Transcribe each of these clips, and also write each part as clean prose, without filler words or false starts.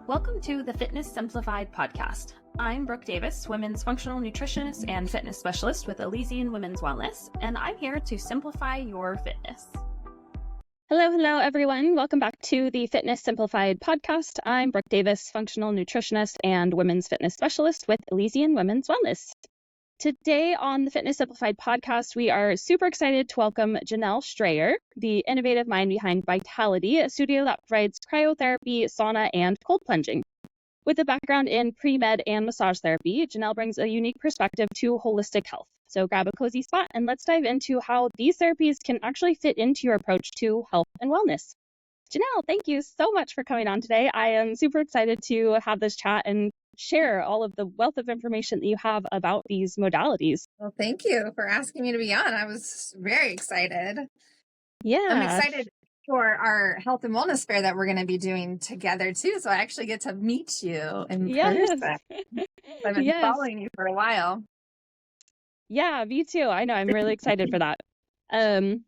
Welcome to the Fitness Simplified Podcast. I'm Brooke Davis, women's functional nutritionist and fitness specialist with Elysian Women's Wellness, and I'm here to simplify your fitness. Hello, everyone. Welcome back to the Fitness Simplified Podcast. I'm Brooke Davis, functional nutritionist and women's fitness specialist with Elysian Women's Wellness. Today on the Fitness Simplified Podcast, we are super excited to welcome Janelle Strayer, the innovative mind behind Vitality, a studio that provides cryotherapy, sauna, and cold plunging. With a background in pre-med and massage therapy, Janelle brings a unique perspective to holistic health. So grab a cozy spot and let's dive into how these therapies can actually fit into your approach to health and wellness. Janelle, thank you so much for coming on today. I am super excited to have this chat and share all of the wealth of information that you have about these modalities. Well, thank you for asking me to be on. I was very excited. Yeah. I'm excited for our health and wellness fair that we're going to be doing together too. So I actually get to meet you in person. I've been following you for a while. Yeah, me too. I know. I'm really excited for that.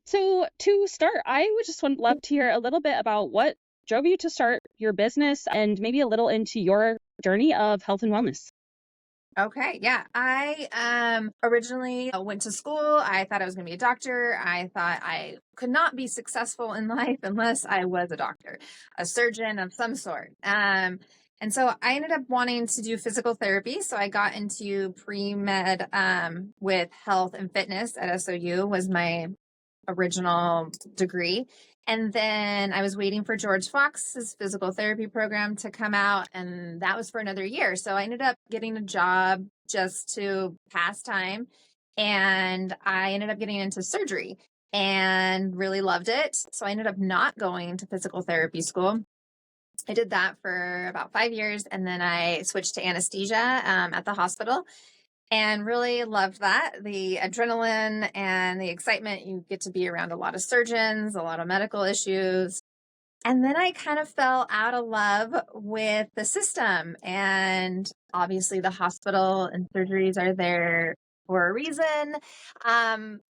So to start, I would just love to hear a little bit about what drove you to start your business and maybe a little into your journey of health and wellness. Okay. Yeah. I originally went to school. I thought I was going to be a doctor. I thought I could not be successful in life unless I was a doctor, a surgeon of some sort. And so I ended up wanting to do physical therapy. So I got into pre-med with health and fitness at SOU was my original degree. And then I was waiting for George Fox's physical therapy program to come out, and that was for another year. So I ended up getting a job just to pass time, and I ended up getting into surgery and really loved it. So I ended up not going to physical therapy school. I did that for about 5 years, and then I switched to anesthesia at the hospital. And really loved that. The adrenaline and the excitement, you get to be around a lot of surgeons, a lot of medical issues. And then I kind of fell out of love with the system. And obviously the hospital and surgeries are there for a reason.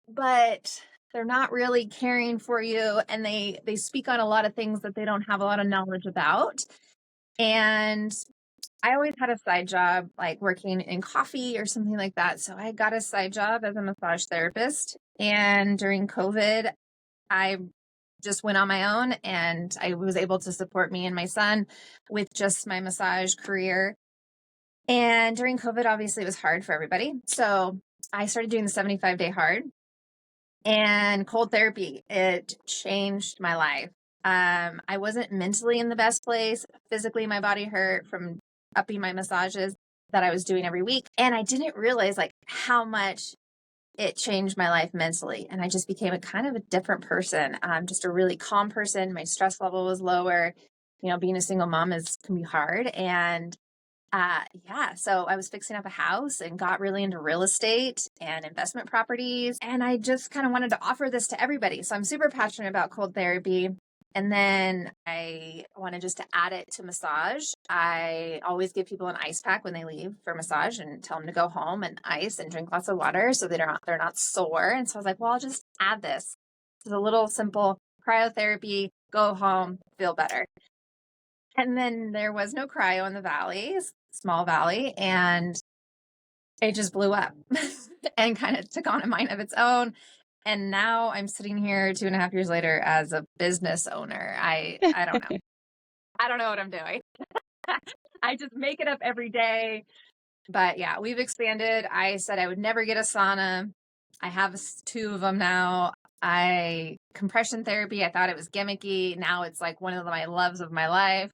But they're not really caring for you. And they speak on a lot of things that they don't have a lot of knowledge about. And I always had a side job, like working in coffee or something like that. So I got a side job as a massage therapist. And during COVID, I just went on my own and I was able to support me and my son with just my massage career. And during COVID, obviously, it was hard for everybody. So I started doing the 75-day hard and cold therapy. It changed my life. I wasn't mentally in the best place. Physically, my body hurt from upping my massages that I was doing every week. And I didn't realize like how much it changed my life mentally. And I just became a kind of a different person. Just a really calm person. My stress level was lower. You know, being a single mom can be hard. And so I was fixing up a house and got really into real estate and investment properties. And I just kind of wanted to offer this to everybody. So I'm super passionate about cold therapy. And then I wanted just to add it to massage. I always give people an ice pack when they leave for massage and tell them to go home and ice and drink lots of water so they're not sore. And so I was like, well, I'll just add this. It's a little simple cryotherapy, go home, feel better. And then there was no cryo in the valley, small valley, and it just blew up and kind of took on a mind of its own. And now I'm sitting here 2.5 years later as a business owner. I don't know. I don't know what I'm doing. I just make it up every day. But yeah, we've expanded. I said I would never get a sauna. I have 2 of them now. Compression therapy, I thought it was gimmicky. Now it's like one of my loves of my life.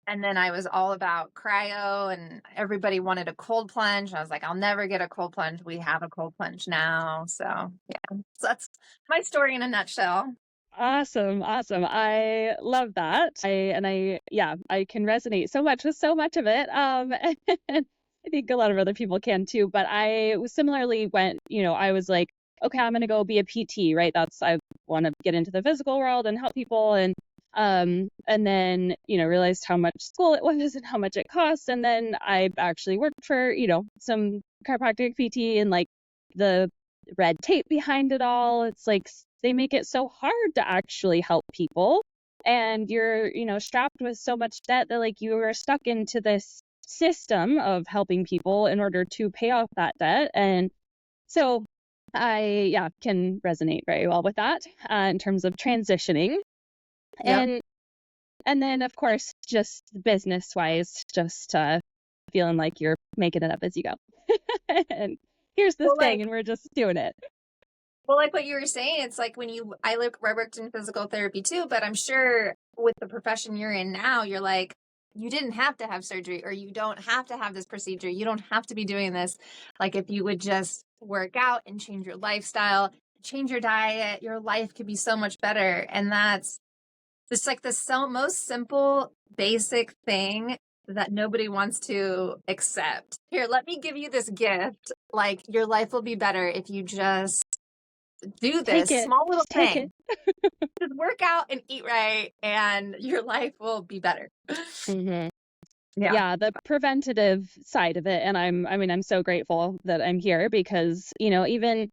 And then I was all about cryo and everybody wanted a cold plunge. I was like, I'll never get a cold plunge. We have a cold plunge now. So yeah, so that's my story in a nutshell. Awesome. I love that. I can resonate so much with so much of it. And I think a lot of other people can too, but I similarly went, I was like, okay, I'm going to go be a PT, right? I want to get into the physical world and help people. And then, realized how much school it was and how much it cost. And then I actually worked for, some chiropractic PT and like the red tape behind it all. It's like they make it so hard to actually help people. and you're, strapped with so much debt that like you are stuck into this system of helping people in order to pay off that debt. And so I can resonate very well with that in terms of transitioning. Yep. And then, of course, just business-wise, just feeling like you're making it up as you go. And here's this thing, and we're just doing it. Well, like what you were saying, it's like I worked in physical therapy too, but I'm sure with the profession you're in now, you're like, you didn't have to have surgery, or you don't have to have this procedure. You don't have to be doing this. Like if you would just work out and change your lifestyle, change your diet, your life could be so much better. And that's just like the most simple, basic thing that nobody wants to accept. Here, let me give you this gift. Like your life will be better if you just do this small little thing. Just work out and eat right, and your life will be better. Mm-hmm. Yeah, the preventative side of it. And I'm so grateful that I'm here because, even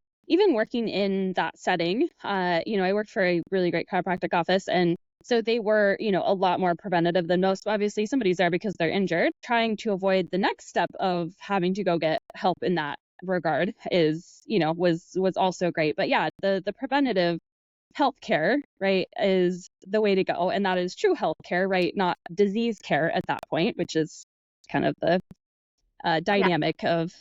working in that setting, I worked for a really great chiropractic office. And so they were, a lot more preventative than most. Obviously, somebody's there because they're injured. Trying to avoid the next step of having to go get help in that regard is, was also great. But yeah, the preventative healthcare, right, is the way to go. And that is true healthcare, right? Not disease care at that point, which is kind of the dynamic of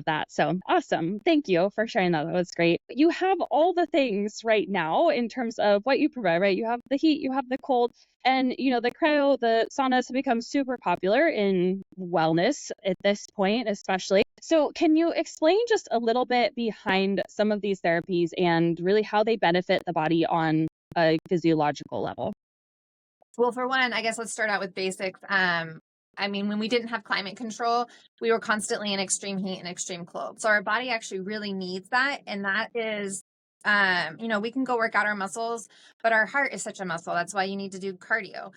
that. So awesome. Thank you for sharing that. That was great. You have all the things right now in terms of what you provide, right? You have the heat, you have the cold, and the cryo, the saunas have become super popular in wellness at this point, especially. So can you explain just a little bit behind some of these therapies and really how they benefit the body on a physiological level? Well, for one, I guess let's start out with basics. When we didn't have climate control, we were constantly in extreme heat and extreme cold. So our body actually really needs that. And that is, we can go work out our muscles, but our heart is such a muscle. That's why you need to do cardio.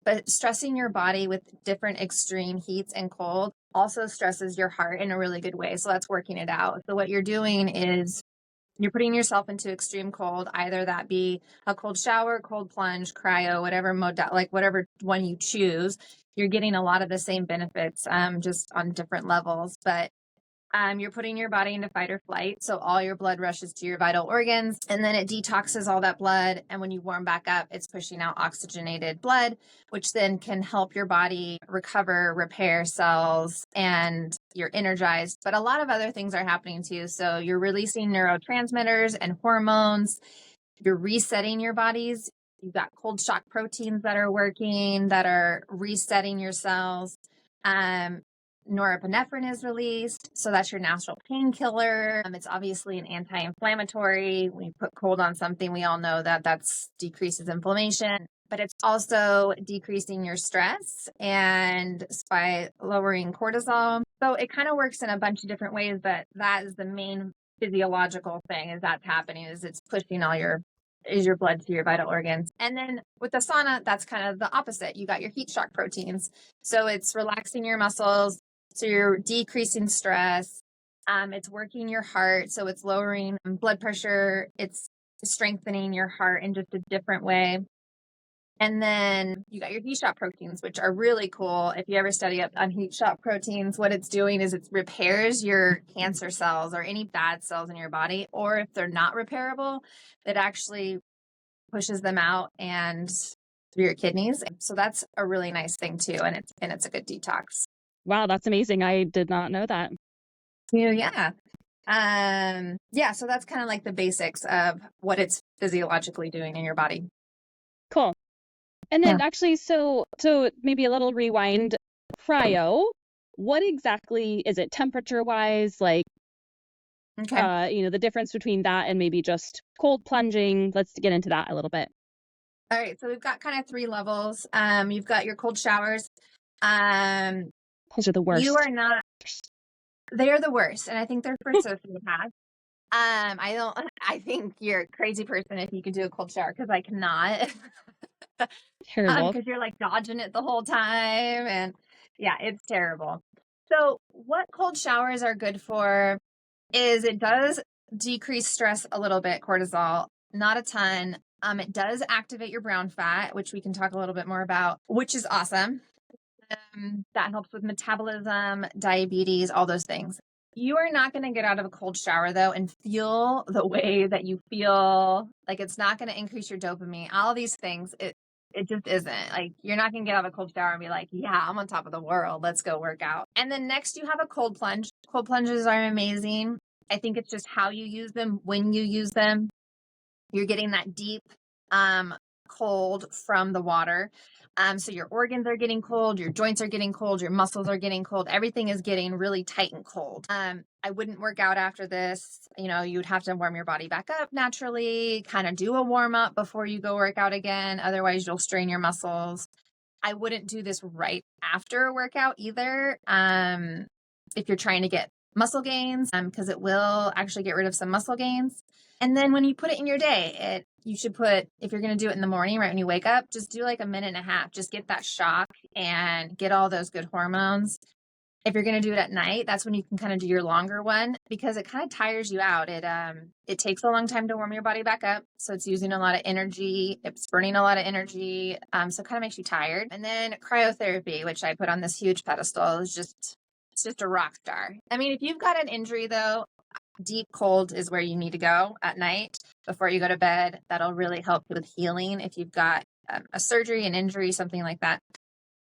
But stressing your body with different extreme heats and cold also stresses your heart in a really good way. So that's working it out. So what you're doing is you're putting yourself into extreme cold, either that be a cold shower, cold plunge, cryo, whatever whatever one you choose. You're getting a lot of the same benefits, just on different levels. But you're putting your body into fight or flight. So all your blood rushes to your vital organs, and then it detoxes all that blood. And when you warm back up, it's pushing out oxygenated blood, which then can help your body recover, repair cells, and you're energized. But a lot of other things are happening too. So you're releasing neurotransmitters and hormones. You're resetting your bodies. You've got cold shock proteins that are working, that are resetting your cells. Norepinephrine is released. So that's your natural painkiller. It's obviously an anti-inflammatory. When you put cold on something, we all know that decreases inflammation, but it's also decreasing your stress and by lowering cortisol. So it kind of works in a bunch of different ways, but that is the main physiological thing is that's happening is it's pushing your blood to your vital organs. And then with the sauna, that's kind of the opposite. You got your heat shock proteins. So it's relaxing your muscles. So you're decreasing stress. It's working your heart. So it's lowering blood pressure. It's strengthening your heart in just a different way. And then you got your heat shock proteins, which are really cool. If you ever study up on heat shock proteins, what it's doing is it repairs your cancer cells or any bad cells in your body. Or if they're not repairable, it actually pushes them out and through your kidneys. So that's a really nice thing too. And it's a good detox. Wow, that's amazing. I did not know that. Yeah. So that's kind of like the basics of what it's physiologically doing in your body. Cool. And then actually, so maybe a little rewind. Cryo, what exactly is it temperature wise? Like, okay. The difference between that and maybe just cold plunging. Let's get into that a little bit. All right. So we've got kind of 3 levels. You've got your cold showers. Those are the worst. They are the worst. And I think they're for sociopaths. I think you're a crazy person if you could do a cold shower because I cannot. Terrible. Because you're like dodging it the whole time. And yeah, it's terrible. So what cold showers are good for is it does decrease stress a little bit, cortisol, not a ton. It does activate your brown fat, which we can talk a little bit more about, which is awesome. That helps with metabolism, diabetes, all those things. You are not going to get out of a cold shower though and feel the way that you feel. Like, it's not going to increase your dopamine, all these things. It just isn't. Like, you're not going to get out of a cold shower and be like, yeah, I'm on top of the world. Let's go work out. And then next you have a cold plunge. Cold plunges are amazing. I think it's just how you use them, when you use them. You're getting that deep cold from the water. So your organs are getting cold, your joints are getting cold, your muscles are getting cold. Everything is getting really tight and cold. I wouldn't work out after this. You know, you would have to warm your body back up naturally, kind of do a warm up before you go work out again. Otherwise, you'll strain your muscles. I wouldn't do this right after a workout either. If you're trying to get muscle gains, because it will actually get rid of some muscle gains. And then when you put it in your day, you should put, if you're going to do it in the morning, right when you wake up, just do like a minute and a half. Just get that shock and get all those good hormones. If you're going to do it at night, that's when you can kind of do your longer one, because it kind of tires you out. It takes a long time to warm your body back up. So it's using a lot of energy. It's burning a lot of energy. So it kind of makes you tired. And then cryotherapy, which I put on this huge pedestal, is it's just a rock star. I mean, if you've got an injury though, deep cold is where you need to go at night before you go to bed. That'll really help with healing if you've got a surgery, an injury, something like that.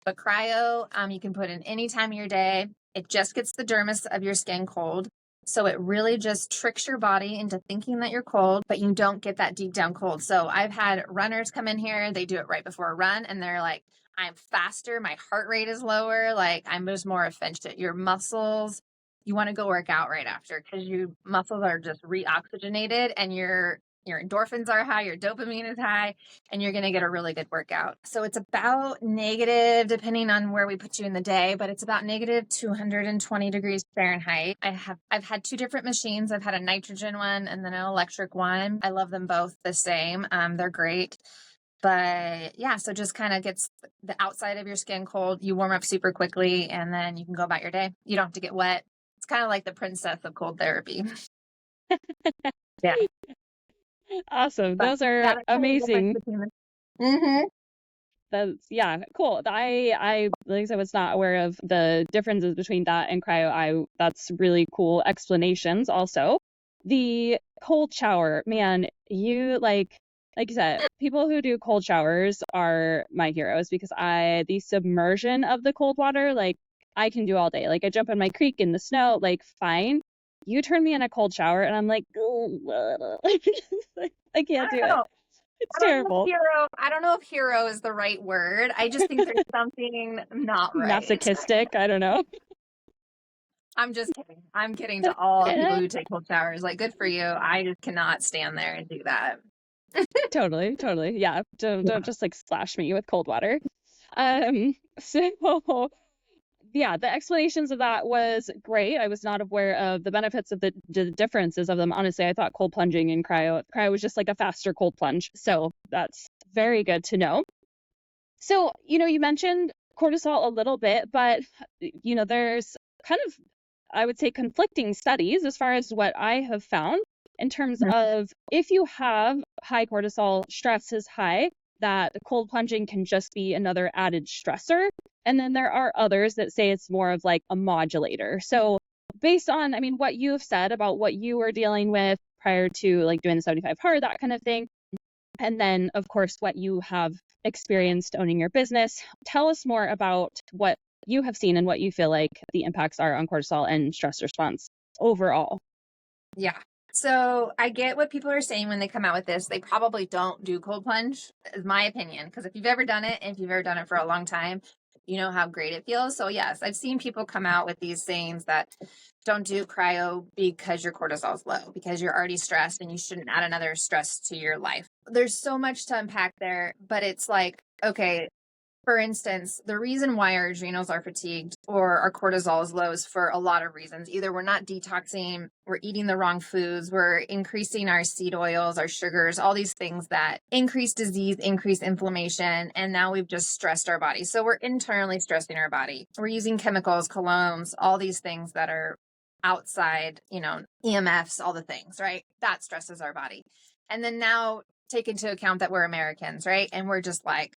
But cryo, you can put in any time of your day. It just gets the dermis of your skin cold. So it really just tricks your body into thinking that you're cold, but you don't get that deep down cold. So I've had runners come in here, they do it right before a run, and they're like, I'm faster, my heart rate is lower, like I'm just more efficient. Your muscles, you want to go work out right after, because your muscles are just reoxygenated and your endorphins are high, your dopamine is high, and you're going to get a really good workout. So it's about negative, depending on where we put you in the day, but it's about negative 220 degrees Fahrenheit. I've had two different machines. I've had a nitrogen one and then an electric one. I love them both the same. They're great. But yeah, so just kind of gets the outside of your skin cold. You warm up super quickly and then you can go about your day. You don't have to get wet. It's kind of like the princess of cold therapy. Yeah. Awesome. Those are amazing. Mm-hmm. That's cool. I like I said, was not aware of the differences between that and cryo. That's really cool explanations. Also, the cold shower, man, like you said, people who do cold showers are my heroes, because the submersion of the cold water, like I can do all day. Like I jump in my creek in the snow, like fine. You turn me in a cold shower and I'm like, I can't do it. It's terrible. I don't know if hero is the right word. I just think there's something not right. Masochistic. I don't know. I'm just kidding. I'm kidding to all people who take cold showers. Like, good for you. I just cannot stand there and do that. Totally. Yeah. Don't just like splash me with cold water. So yeah, the explanations of that was great. I was not aware of the benefits of the differences of them. Honestly, I thought cold plunging and cryo was just like a faster cold plunge. So that's very good to know. So, you mentioned cortisol a little bit, but, there's kind of, I would say, conflicting studies as far as what I have found in terms of if you have high cortisol, stress is high, that cold plunging can just be another added stressor. And then there are others that say it's more of like a modulator. So based on, what you've said about what you were dealing with prior to like doing the 75 hard, that kind of thing, and then of course what you have experienced owning your business, tell us more about what you have seen and what you feel like the impacts are on cortisol and stress response overall. Yeah. So I get what people are saying when they come out with this. They probably don't do cold plunge, is my opinion. Because if you've ever done it, and if you've ever done it for a long time, you know how great it feels. So yes, I've seen people come out with these sayings that don't do cryo because your cortisol is low, because you're already stressed and you shouldn't add another stress to your life. There's so much to unpack there, but it's like, okay, for instance, the reason why our adrenals are fatigued or our cortisol is low is for a lot of reasons. Either we're not detoxing, we're eating the wrong foods, we're increasing our seed oils, our sugars, all these things that increase disease, increase inflammation, and now we've just stressed our body. So we're internally stressing our body. We're using chemicals, colognes, all these things that are outside, EMFs, all the things, right? That stresses our body. And then now take into account that we're Americans, right? And we're just like,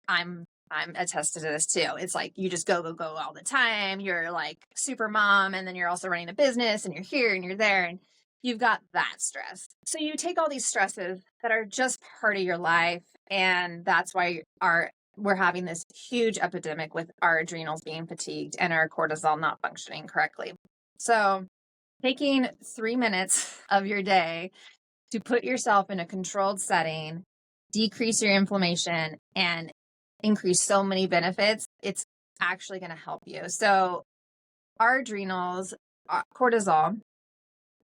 I'm attested to this too. It's like you just go all the time. You're like super mom, and then you're also running a business, and you're here and you're there, and you've got that stress. So you take all these stresses that are just part of your life, and that's why we're having this huge epidemic with our adrenals being fatigued and our cortisol not functioning correctly. So taking 3 minutes of your day to put yourself in a controlled setting, decrease your inflammation, and increase so many benefits, it's actually going to help you. So our adrenals, cortisol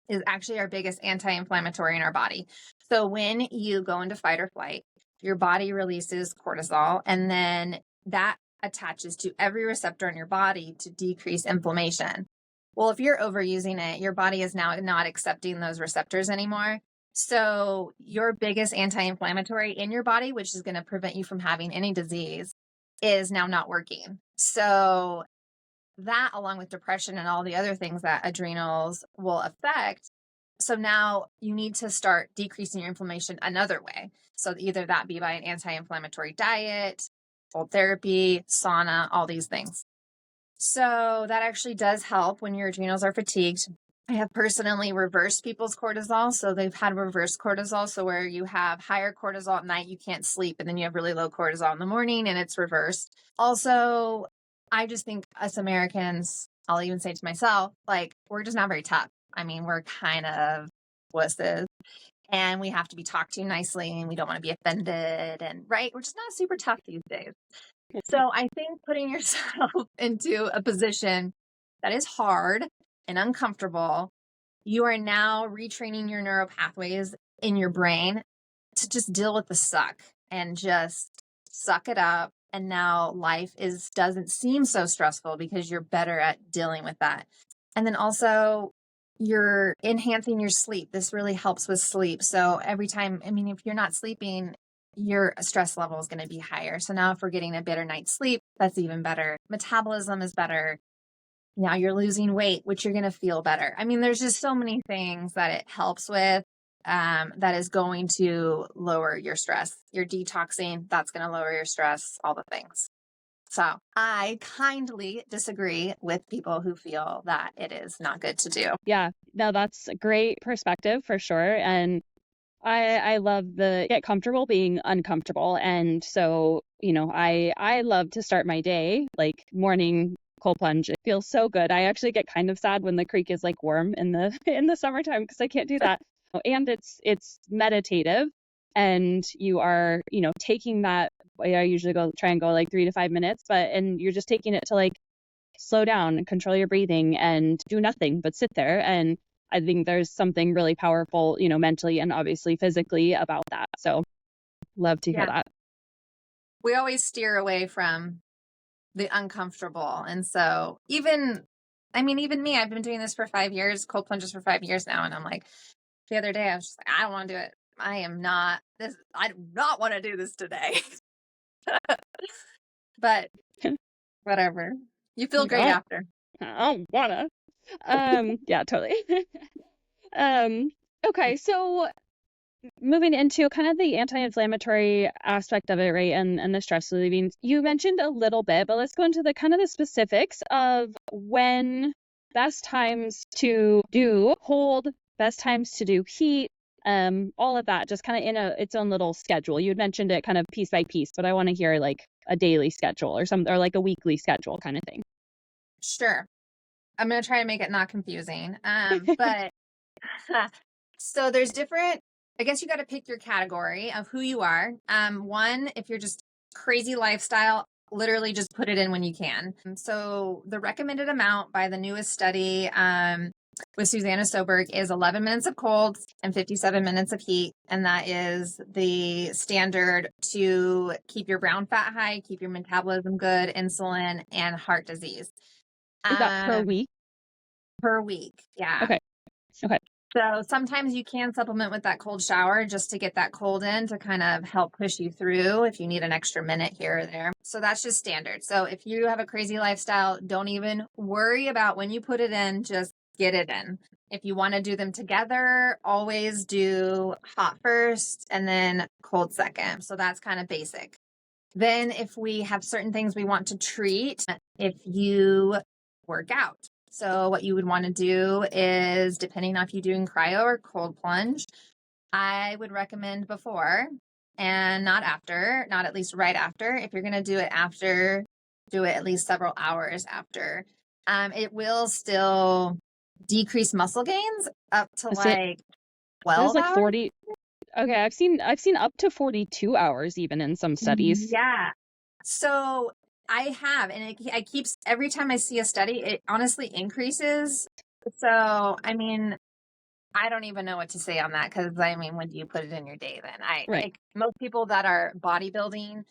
is actually our biggest anti-inflammatory in our body. So when you go into fight or flight, your body releases cortisol, and then that attaches to every receptor in your body to decrease inflammation. Well, if you're overusing it, your body is now not accepting those receptors anymore. So your biggest anti-inflammatory in your body, which is going to prevent you from having any disease, is now not working. So that, along with depression and all the other things that adrenals will affect. So now you need to start decreasing your inflammation another way. So either that be by an anti-inflammatory diet, cold therapy, sauna, all these things. So that actually does help when your adrenals are fatigued. I have personally reversed people's cortisol. So they've had reverse cortisol. So where you have higher cortisol at night, you can't sleep, and then you have really low cortisol in the morning, and it's reversed. Also, I just think us Americans, I'll even say to myself, like, we're just not very tough. I mean, we're kind of wusses, and we have to be talked to nicely, and we don't want to be offended, and right, we're just not super tough these days. So I think putting yourself into a position that is hard and uncomfortable, you are now retraining your neural pathways in your brain to just deal with the suck and just suck it up. And now life doesn't seem so stressful because you're better at dealing with that. And then also you're enhancing your sleep. This really helps with sleep. So every time, I mean, if you're not sleeping, your stress level is going to be higher. So now if we're getting a better night's sleep, that's even better. Metabolism is better. Now you're losing weight, which you're going to feel better. I mean, there's just so many things that it helps with that is going to lower your stress. Your detoxing, that's going to lower your stress, all the things. So I kindly disagree with people who feel that it is not good to do. Yeah, no, that's a great perspective for sure. And I love get comfortable being uncomfortable. And so, I love to start my day, like morning cold plunge. It feels so good. I actually get kind of sad when the creek is like warm in the summertime because I can't do that. And it's meditative, and you are, taking that. I usually try and go like 3 to 5 minutes, and you're just taking it to like slow down and control your breathing and do nothing but sit there. And I think there's something really powerful, mentally and obviously physically about that. So love to hear that. We always steer away from the uncomfortable. And so even me, I've been doing this for 5 years, cold plunges for 5 years now. And I'm like, the other day I was just like, I don't want to do it. I do not want to do this today. But whatever. You feel great after. I don't wanna. Yeah, totally. Okay, so moving into kind of the anti-inflammatory aspect of it, right, and the stress relieving. You mentioned a little bit, but let's go into the kind of the specifics of when best times to do cold, best times to do heat, all of that, just kind of in its own little schedule. You had mentioned it kind of piece by piece, but I want to hear like a daily schedule or like a weekly schedule kind of thing. Sure. I'm going to try to make it not confusing. But so there's different, I guess you got to pick your category of who you are. One, if you're just crazy lifestyle, literally just put it in when you can. So the recommended amount by the newest study with Susanna Soberg is 11 minutes of cold and 57 minutes of heat. And that is the standard to keep your brown fat high, keep your metabolism good, insulin, and heart disease. Is that per week? Per week, yeah. Okay. So sometimes you can supplement with that cold shower just to get that cold in to kind of help push you through if you need an extra minute here or there. So that's just standard. So if you have a crazy lifestyle, don't even worry about when you put it in, just get it in. If you want to do them together, always do hot first and then cold second. So that's kind of basic. Then if we have certain things we want to treat, if you work out. So what you would want to do is, depending on if you're doing cryo or cold plunge, I would recommend before and not after, not at least right after. If you're going to do it after, do it at least several hours after. It will still decrease muscle gains up to like 12 like hours. 40. Okay, I've seen up to 42 hours even in some studies. Yeah. So I have, and I keep, every time I see a study, it honestly increases. So, I mean, I don't even know what to say on that, because I mean, when do you put it in your day then? Like most people that are bodybuilding,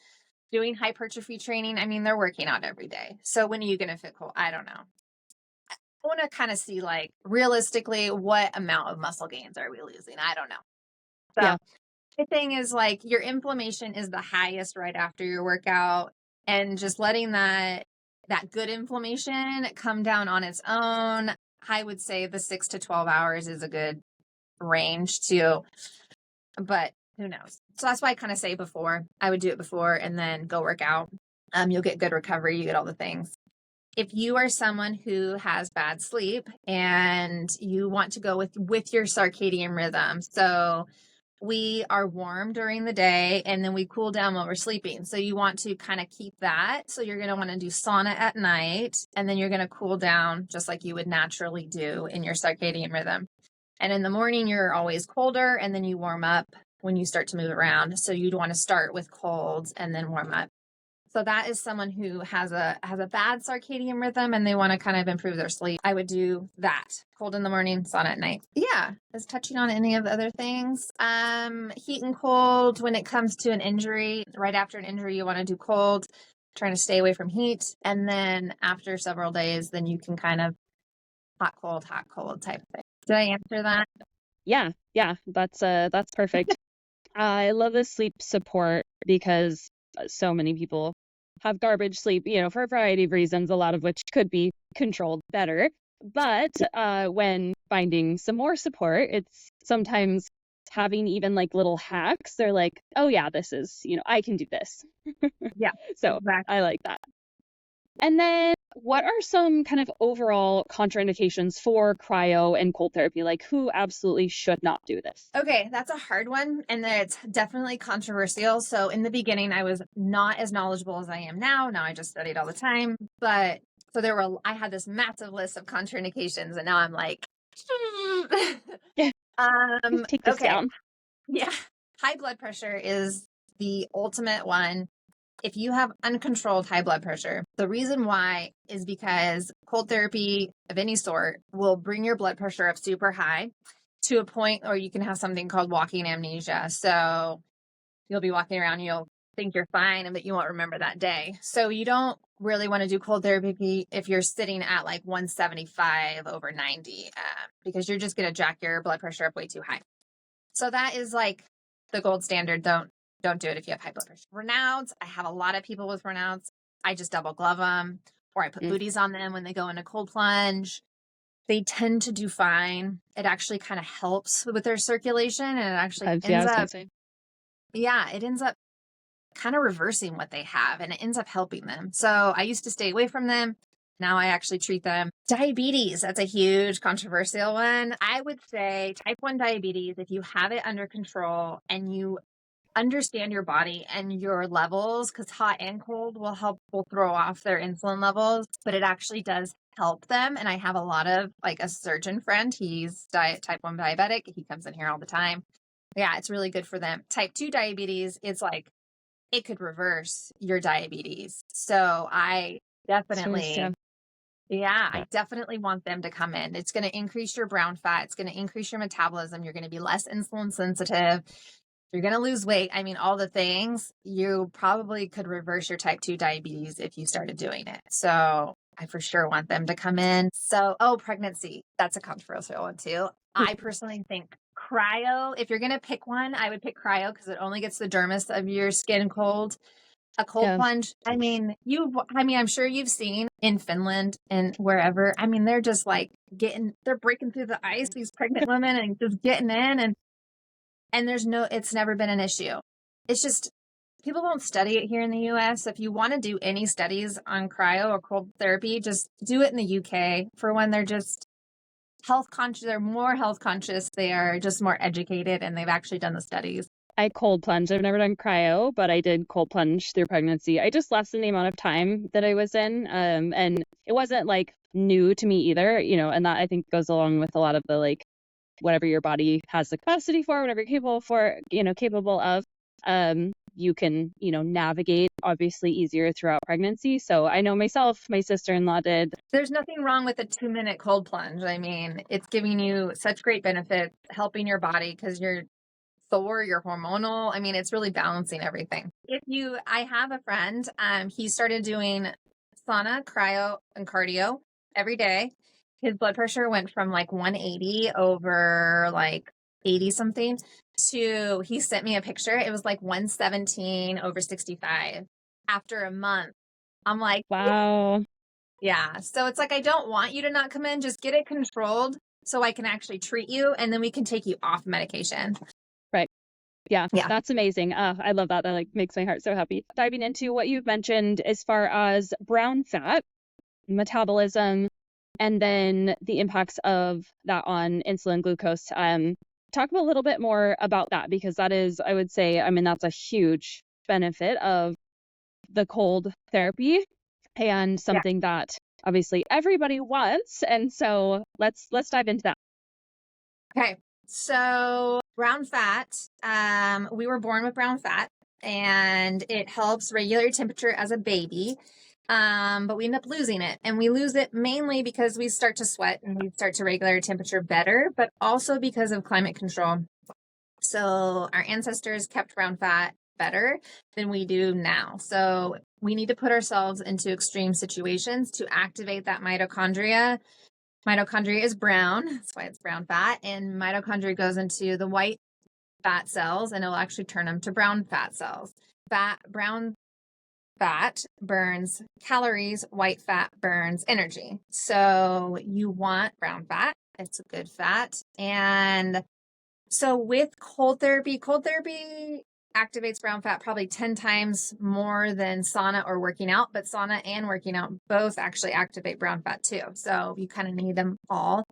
doing hypertrophy training, I mean, they're working out every day. So when are you going to fit cold? I don't know. I want to kind of see, like, realistically, what amount of muscle gains are we losing? I don't know. So Yeah. the thing is, like, your inflammation is the highest right after your workout, and just letting that good inflammation come down on its own. I would say the 6 to 12 hours is a good range too, but who knows? So that's why I kind of say before. I would do it before and then go work out. You'll get good recovery. You get all the things. If you are someone who has bad sleep and you want to go with your circadian rhythm, so we are warm during the day and then we cool down while we're sleeping. So you want to kind of keep that. So you're going to want to do sauna at night, and then you're going to cool down just like you would naturally do in your circadian rhythm. And in the morning, you're always colder, and then you warm up when you start to move around. So you'd want to start with cold and then warm up. So that is someone who has a bad circadian rhythm and they want to kind of improve their sleep. I would do that. Cold in the morning, sauna at night. Yeah. Is touching on any of the other things. Heat and cold when it comes to an injury. Right after an injury, you want to do cold, trying to stay away from heat. And then after several days, then you can kind of hot, cold type of thing. Did I answer that? Yeah. That's perfect. I love the sleep support because so many people have garbage sleep, for a variety of reasons, a lot of which could be controlled better. But when finding some more support, it's sometimes having even like little hacks. They're like, oh yeah, this is, I can do this. Yeah. So exactly. I like that. And then what are some kind of overall contraindications for cryo and cold therapy? Like, who absolutely should not do this? Okay, that's a hard one, and it's definitely controversial. So in the beginning, I was not as knowledgeable as I am now. Now I just studied all the time. But so I had this massive list of contraindications, and now I'm like, Take this down. Yeah. High blood pressure is the ultimate one. If you have uncontrolled high blood pressure, the reason why is because cold therapy of any sort will bring your blood pressure up super high to a point where you can have something called walking amnesia. So you'll be walking around, you'll think you're fine, but you won't remember that day. So you don't really want to do cold therapy if you're sitting at like 175 over 90, because you're just going to jack your blood pressure up way too high. So that is like the gold standard. Don't do it if you have high blood pressure. Renouts, I have a lot of people with renouts. I just double glove them, or I put booties on them when they go into cold plunge. They tend to do fine. It actually kind of helps with their circulation, and it actually ends up kind of reversing what they have, and it ends up helping them. So I used to stay away from them. Now I actually treat them. Diabetes, that's a huge controversial one. I would say type 1 diabetes, if you have it under control and you understand your body and your levels, because hot and cold will throw off their insulin levels, but it actually does help them. And I have a lot of, like, a surgeon friend, he's type 1 diabetic. He comes in here all the time. Yeah, it's really good for them. Type 2 diabetes, it's like, it could reverse your diabetes. So I definitely, I definitely want them to come in. It's going to increase your brown fat. It's going to increase your metabolism. You're going to be less insulin sensitive. You're going to lose weight. I mean, all the things. You probably could reverse your type 2 diabetes if you started doing it. So I for sure want them to come in. So, pregnancy. That's a controversial one too. I personally think cryo, if you're going to pick one, I would pick cryo because it only gets the dermis of your skin cold. A cold Yeah. plunge. I'm sure you've seen in Finland and wherever. I mean, they're just like they're breaking through the ice, these pregnant women, and just getting in, and it's never been an issue. It's just, people don't study it here in the US. If you want to do any studies on cryo or cold therapy, just do it in the UK. For when they're just health conscious, they're more health conscious, they are just more educated, and they've actually done the studies. I cold plunged. I've never done cryo, but I did cold plunge through pregnancy. I just lessened the amount of time that I was in. And it wasn't like new to me either, and that I think goes along with a lot of the like whatever your body has the capacity for, whatever you're capable of, you can, navigate obviously easier throughout pregnancy. So I know myself, my sister-in-law did. There's nothing wrong with a 2-minute cold plunge. I mean, it's giving you such great benefits, helping your body because you're hormonal. I mean, it's really balancing everything. I have a friend, he started doing sauna, cryo, and cardio every day. His blood pressure went from like 180 over like 80 something to, he sent me a picture. It was like 117 over 65 after a month. I'm like, wow. Yeah. So it's like, I don't want you to not come in, just get it controlled so I can actually treat you, and then we can take you off medication. Right. Yeah, Yeah. that's amazing. I love that. That like makes my heart so happy. Diving into what you've mentioned as far as brown fat, metabolism, and then the impacts of that on insulin, glucose. Talk a little bit more about that, because that is, I would say, that's a huge benefit of the cold therapy and something that obviously everybody wants. And so let's dive into that. Okay. So brown fat, we were born with brown fat, and it helps regulate your temperature as a baby. But we end up losing it, and we lose it mainly because we start to sweat and we start to regulate our temperature better, but also because of climate control. So our ancestors kept brown fat better than we do now. So we need to put ourselves into extreme situations to activate that mitochondria. Mitochondria is brown. That's why it's brown fat. And mitochondria goes into the white fat cells, and it'll actually turn them to brown fat cells. Brown fat burns calories, white fat burns energy. So you want brown fat. It's a good fat. And so with cold therapy activates brown fat probably 10 times more than sauna or working out, but sauna and working out both actually activate brown fat too. So you kind of need them all.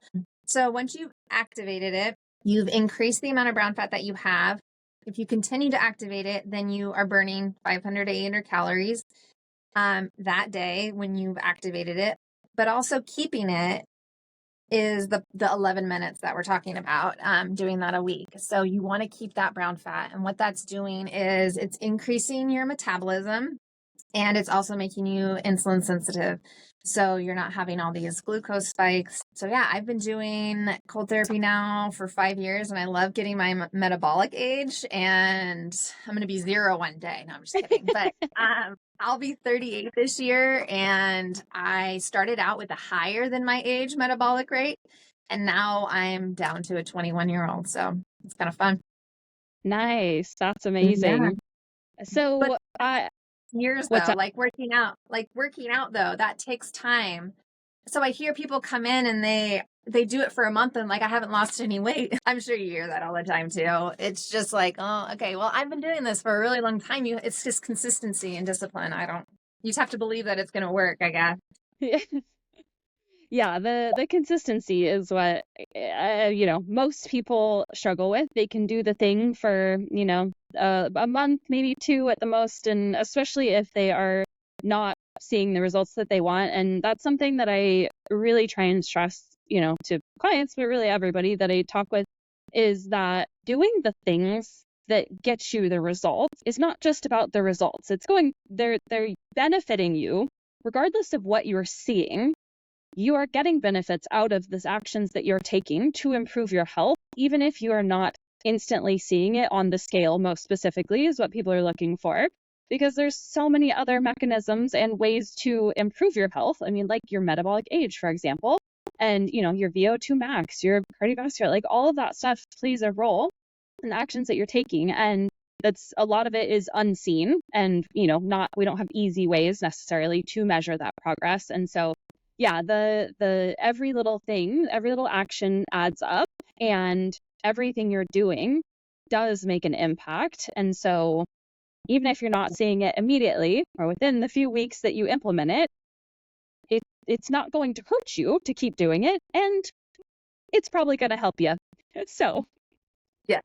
So once you've activated it, you've increased the amount of brown fat that you have. If you continue to activate it, then you are burning 500 to 800 calories that day when you've activated it, but also keeping it is the 11 minutes that we're talking about, doing that a week. So you want to keep that brown fat. And what that's doing is it's increasing your metabolism, and it's also making you insulin sensitive. So you're not having all these glucose spikes. So yeah, I've been doing cold therapy now for 5 years, and I love getting my metabolic age, and I'm going to be 0 one day. No, I'm just kidding. But I'll be 38 this year, and I started out with a higher than my age metabolic rate, and now I'm down to a 21-year-old. So it's kind of fun. Nice. That's amazing. Yeah. So years though, like working out though, that takes time. So I hear people come in and they do it for a month and like, I haven't lost any weight. I'm sure you hear that all the time too. It's just like, oh, okay, well, I've been doing this for a really long time. It's just consistency and discipline. You just have to believe that it's going to work, I guess. Yeah, the consistency is what most people struggle with. They can do the thing for a month, maybe 2 at the most, and especially if they are not seeing the results that they want. And that's something that I really try and stress, to clients, but really everybody that I talk with, is that doing the things that get you the results is not just about the results. They're benefiting you regardless of what you're seeing. You are getting benefits out of these actions that you're taking to improve your health, even if you are not instantly seeing it on the scale. Most specifically is what people are looking for, because there's so many other mechanisms and ways to improve your health. I mean, like your metabolic age, for example, and your VO2 max, your cardiovascular, like all of that stuff plays a role in the actions that you're taking. And that's a lot of it is unseen, and we don't have easy ways necessarily to measure that progress. And so yeah, the every little thing, every little action adds up, and everything you're doing does make an impact. And so even if you're not seeing it immediately or within the few weeks that you implement it, it's not going to hurt you to keep doing it, and it's probably going to help you. So yeah,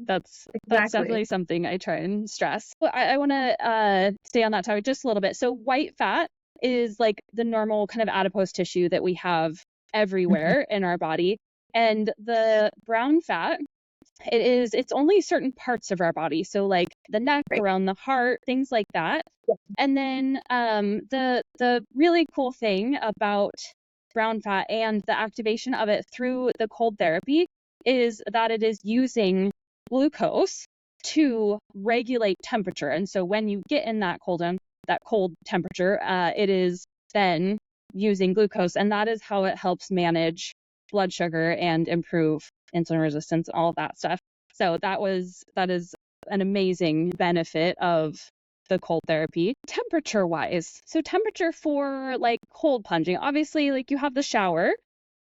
that's exactly. definitely something I try and stress. I want to stay on that topic just a little bit. So white fat is like the normal kind of adipose tissue that we have everywhere in our body, and the brown fat, it's only certain parts of our body, so like the neck, Right. around the heart, things like that. Yeah. And then the really cool thing about brown fat and the activation of it through the cold therapy is that it is using glucose to regulate temperature. And so when you get in that cold temperature, it is then using glucose, and that is how it helps manage blood sugar and improve insulin resistance and all of that stuff. So that is an amazing benefit of the cold therapy. Temperature wise, so temperature for like cold plunging, obviously like you have the shower,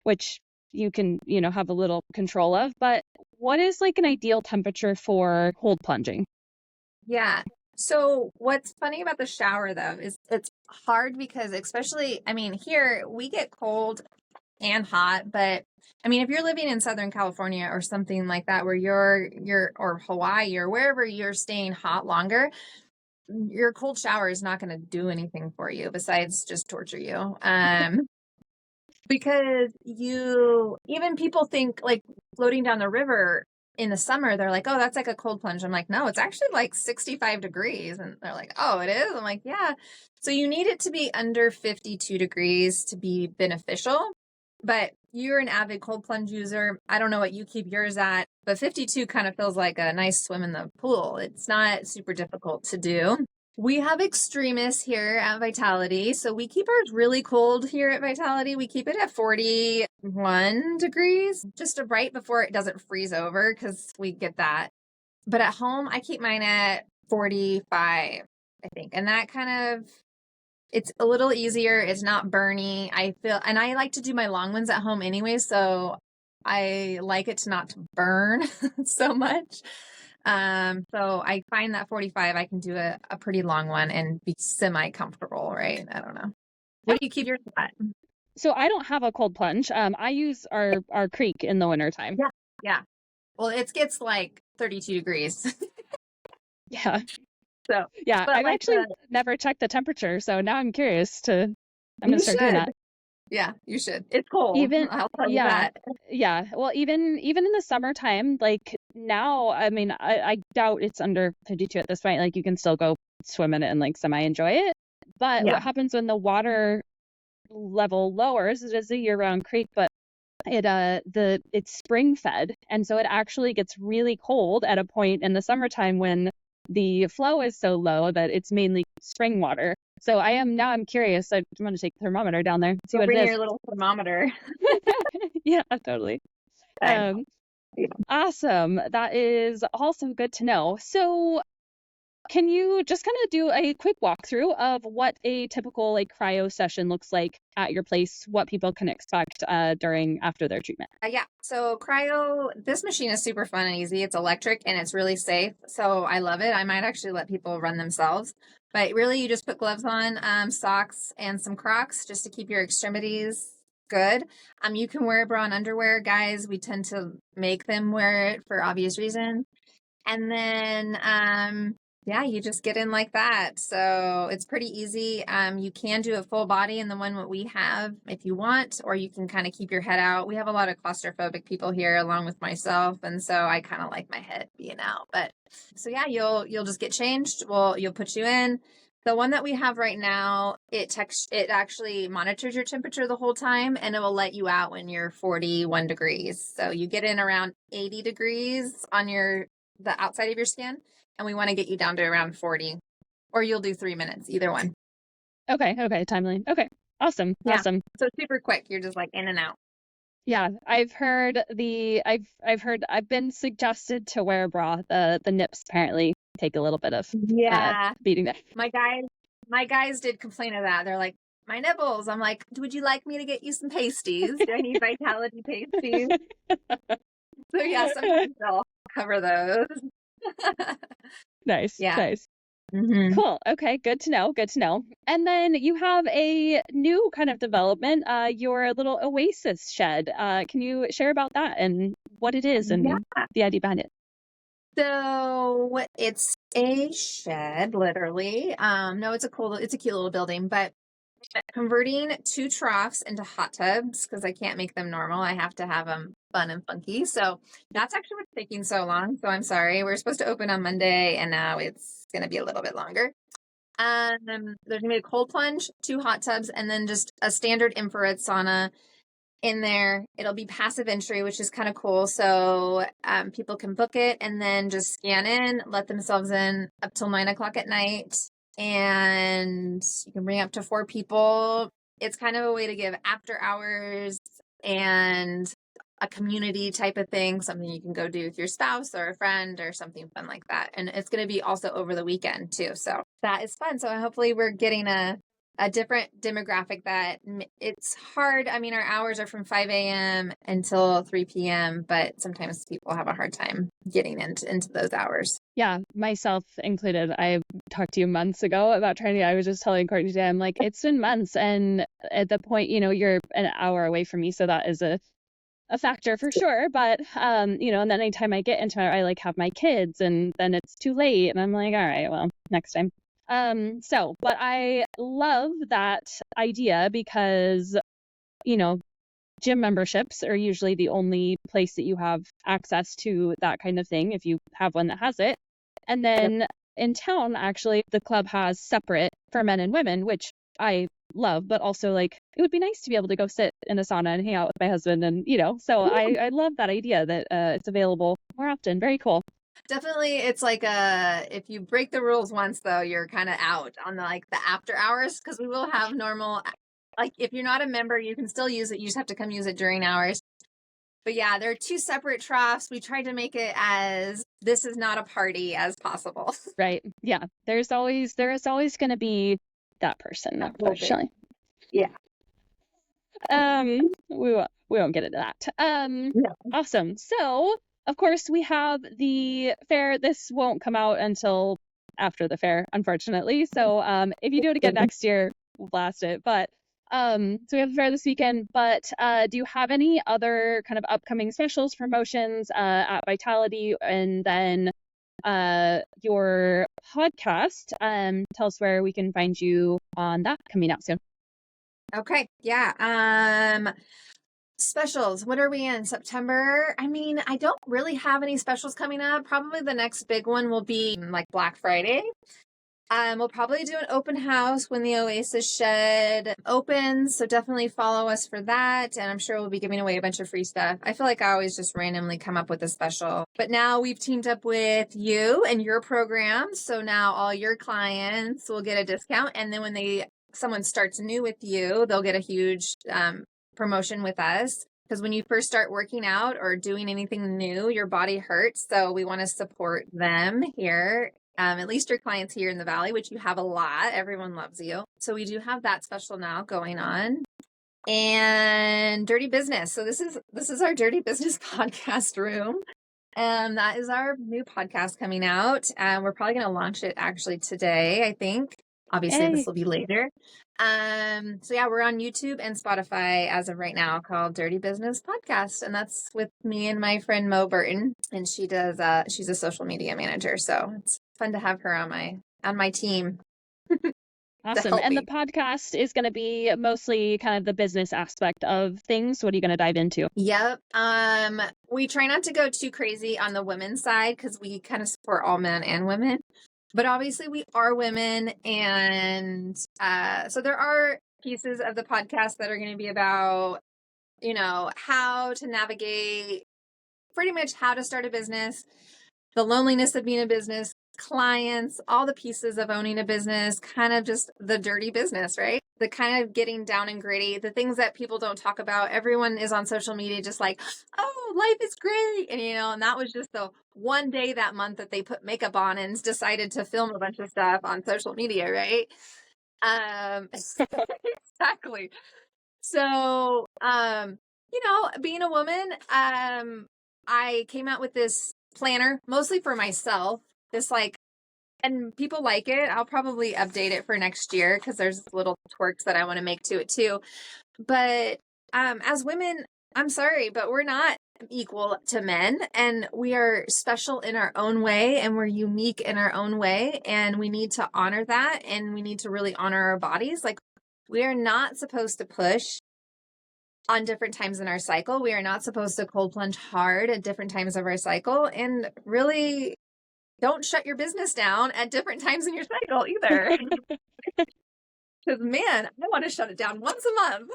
which you can have a little control of, but what is like an ideal temperature for cold plunging? Yeah. So what's funny about the shower though is it's hard because especially, I mean, here we get cold and hot, but I mean, if you're living in Southern California or something like that, where you're or Hawaii or wherever you're staying hot longer, your cold shower is not going to do anything for you besides just torture you. Because even people think like floating down the river in the summer, they're like, oh, that's like a cold plunge. I'm like, no, it's actually like 65 degrees. And they're like, oh, it is? I'm like, yeah. So you need it to be under 52 degrees to be beneficial. But you're an avid cold plunge user. I don't know what you keep yours at, but 52 kind of feels like a nice swim in the pool. It's not super difficult to do. We have extremists here at Vitality. So we keep ours really cold here at Vitality. We keep it at 41 degrees, just right before it doesn't freeze over, because we get that. But at home, I keep mine at 45, I think. And that kind of, it's a little easier. It's not burny. I feel, and I like to do my long ones at home anyway. So I like it to not to burn so much. So I find that 45, I can do a pretty long one and be semi-comfortable, right? I don't know. What do you keep yours at? So I don't have a cold plunge. I use our creek in the wintertime. Yeah. Yeah. Well, it gets like 32 degrees. Yeah. So yeah, but I've like actually never checked the temperature, so now I'm curious I'm gonna start doing that. Yeah, you should. It's cold. Even I'll tell you that. Yeah. Well, even in the summertime, like now, I mean, I doubt it's under 52 at this point. Like you can still go swim in it and like semi enjoy it. But Yeah. what happens when the water level lowers? It is a year-round creek, but it's spring fed, and so it actually gets really cold at a point in the summertime when the flow is so low that it's mainly spring water. So I'm curious. I'm going to take the thermometer down there and see what it is. Bring your little thermometer. Yeah, totally. Yeah. Awesome. That is also good to know. So can you just kind of do a quick walkthrough of what a typical like cryo session looks like at your place, what people can expect after their treatment? Yeah. So cryo, this machine is super fun and easy. It's electric and it's really safe. So I love it. I might actually let people run themselves. But really, you just put gloves on, socks, and some Crocs just to keep your extremities good. You can wear bra and underwear. Guys, we tend to make them wear it for obvious reasons. And then, yeah, you just get in like that. So it's pretty easy. You can do a full body in the one that we have if you want, or you can kind of keep your head out. We have a lot of claustrophobic people here along with myself. And so I kind of like my head being out. But so yeah, you'll just get changed. You'll put you in. The one that we have right now, it actually monitors your temperature the whole time, and it will let you out when you're 41 degrees. So you get in around 80 degrees on the outside of your skin, and we want to get you down to around 40, or you'll do 3 minutes, either one. Okay, timeline. Okay, awesome. So super quick. You're just like in and out. Yeah, I've been suggested to wear a bra. The nips apparently take a little bit of Yeah. beating there. My guys did complain of that. They're like, my nipples. I'm like, would you like me to get you some pasties? Do I need Vitality pasties? So yeah, sometimes they'll cover those. Nice, Yeah. nice. Mm-hmm. Cool. Okay, good to know. Good to know. And then you have a new kind of development, your little Oasis shed. Can you share about that and what it is and the idea behind it? So it's a shed, literally. No, it's a cute little building, but converting 2 troughs into hot tubs because I can't make them normal. I have to have them fun and funky. So that's actually what's taking so long. So I'm sorry. We're supposed to open on Monday and now it's going to be a little bit longer. There's going to be a cold plunge, 2 hot tubs, and then just a standard infrared sauna in there. It'll be passive entry, which is kind of cool. So people can book it and then just scan in, let themselves in up till 9:00 at night. And you can bring up to 4 people. It's kind of a way to give after hours and a community type of thing, something you can go do with your spouse or a friend or something fun like that. And it's going to be also over the weekend too. So that is fun. So hopefully we're getting a different demographic that it's hard. I mean, our hours are from 5 a.m. until 3 p.m., but sometimes people have a hard time getting into those hours. Yeah, myself included. I talked to you months ago about trying to, I was just telling Courtney today, I'm like, it's been months. And at the point, you're an hour away from me. So that is a factor for sure. But, and then anytime I get into it, I have my kids and then it's too late. And I'm like, all right, well, next time. But I love that idea because, gym memberships are usually the only place that you have access to that kind of thing if you have one that has it. And then in town, actually, the club has separate for men and women, which I love, but also it would be nice to be able to go sit in a sauna and hang out with my husband. And, so I love that idea that it's available more often. Very cool. Definitely, it's if you break the rules once, though, you're kind of out on the after hours, because we will have normal, if you're not a member, you can still use it. You just have to come use it during hours. But yeah, there are 2 separate troughs. We tried to make it as this is not a party as possible. Right. Yeah. There is always going to be that person, unfortunately. Yeah. We won't get into that. No. Awesome. So, of course, we have the fair. This won't come out until after the fair, unfortunately. So, if you do it again next year, we'll blast it. But, so we have the fair this weekend. But, do you have any other kind of upcoming specials, promotions at Vitality, and then your podcast? Tell us where we can find you on that coming out soon. Okay. Yeah. Specials. What are we in? September? I mean, I don't really have any specials coming up. Probably the next big one will be Black Friday. We'll probably do an open house when the Oasis shed opens. So definitely follow us for that. And I'm sure we'll be giving away a bunch of free stuff. I feel like I always just randomly come up with a special. But now we've teamed up with you and your program. So now all your clients will get a discount. And then when someone starts new with you, they'll get a huge promotion with us, because when you first start working out or doing anything new, your body hurts. So we want to support them here, at least your clients here in the Valley, which you have a lot. Everyone loves you. So we do have that special now going on. And Dirty Business. So this is our Dirty Business podcast room. And that is our new podcast coming out. We're probably going to launch it actually today, I think. Obviously, This will be later. So yeah, we're on YouTube and Spotify as of right now, called Dirty Business Podcast. And that's with me and my friend Mo Burton. And she's a social media manager. So it's fun to have her on my team. Awesome. And the podcast is going to be mostly kind of the business aspect of things. What are you going to dive into? Yep. We try not to go too crazy on the women's side because we kind of support all men and women. But obviously we are women, and so there are pieces of the podcast that are going to be about, how to navigate, pretty much how to start a business, the loneliness of being a business, clients, all the pieces of owning a business, kind of just the dirty business, right? the kind of getting down and gritty, the things that people don't talk about. Everyone is on social media just like, oh, life is great. And, and that was just the one day that month that they put makeup on and decided to film a bunch of stuff on social media, right? Exactly. So, being a woman, I came out with this planner mostly for myself, and people like it. I'll probably update it for next year because there's little twerks that I want to make to it too. But as women, I'm sorry, but we're not equal to men, and we are special in our own way, and we're unique in our own way, and we need to honor that, and we need to really honor our bodies. Like, we are not supposed to push on different times in our cycle. We are not supposed to cold plunge hard at different times of our cycle, and really don't shut your business down at different times in your cycle either. Because, man, I want to shut it down once a month.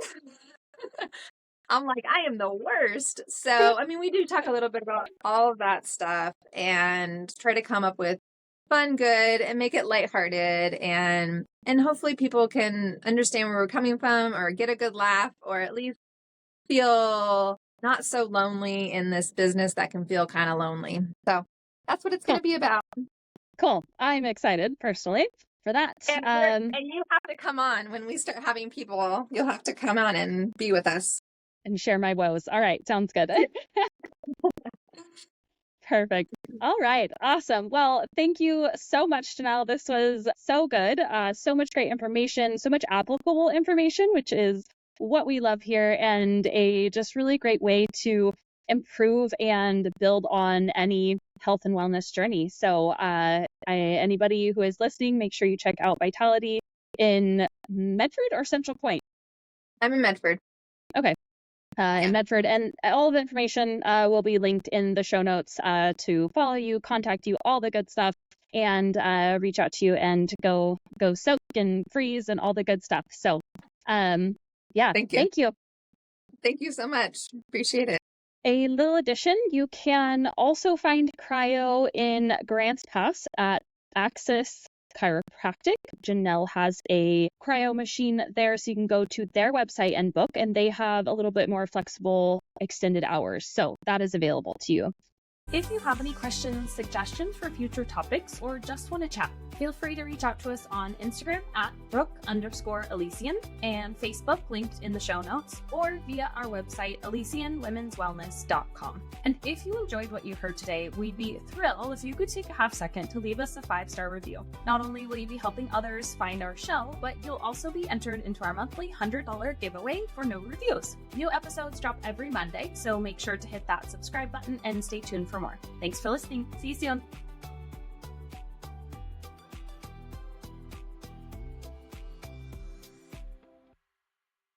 I'm like, I am the worst. So, we do talk a little bit about all of that stuff and try to come up with fun, good, and make it lighthearted. And hopefully people can understand where we're coming from, or get a good laugh, or at least feel not so lonely in this business that can feel kind of lonely. So that's what it's going to be about. Cool. I'm excited personally for that. And you have to come on when we start having people. You'll have to come on and be with us. And share my woes. All right. Sounds good. Perfect. All right. Awesome. Well, thank you so much, Janelle. This was so good. So much great information, so much applicable information, which is what we love here, and a just really great way to improve and build on any health and wellness journey. So anybody who is listening, make sure you check out Vitality in Medford or Central Point. I'm in Medford. Okay. In Medford, and all of the information will be linked in the show notes to follow you, contact you, all the good stuff, and reach out to you and go soak and freeze and all the good stuff. So thank you. Thank you so much. Appreciate it. A little addition, you can also find Cryo in Grants Pass at Axis Chiropractic. Janelle has a cryo machine there, so you can go to their website and book, and they have a little bit more flexible extended hours. So that is available to you. If you have any questions, suggestions for future topics, or just want to chat, feel free to reach out to us on Instagram at Brooke_Elysian and Facebook linked in the show notes, or via our website, ElysianWomen'sWellness.com. And if you enjoyed what you heard today, we'd be thrilled if you could take a half second to leave us a 5-star review. Not only will you be helping others find our show, but you'll also be entered into our monthly $100 giveaway for no reviews. New episodes drop every Monday, so make sure to hit that subscribe button and stay tuned for more. Thanks for listening. See you soon.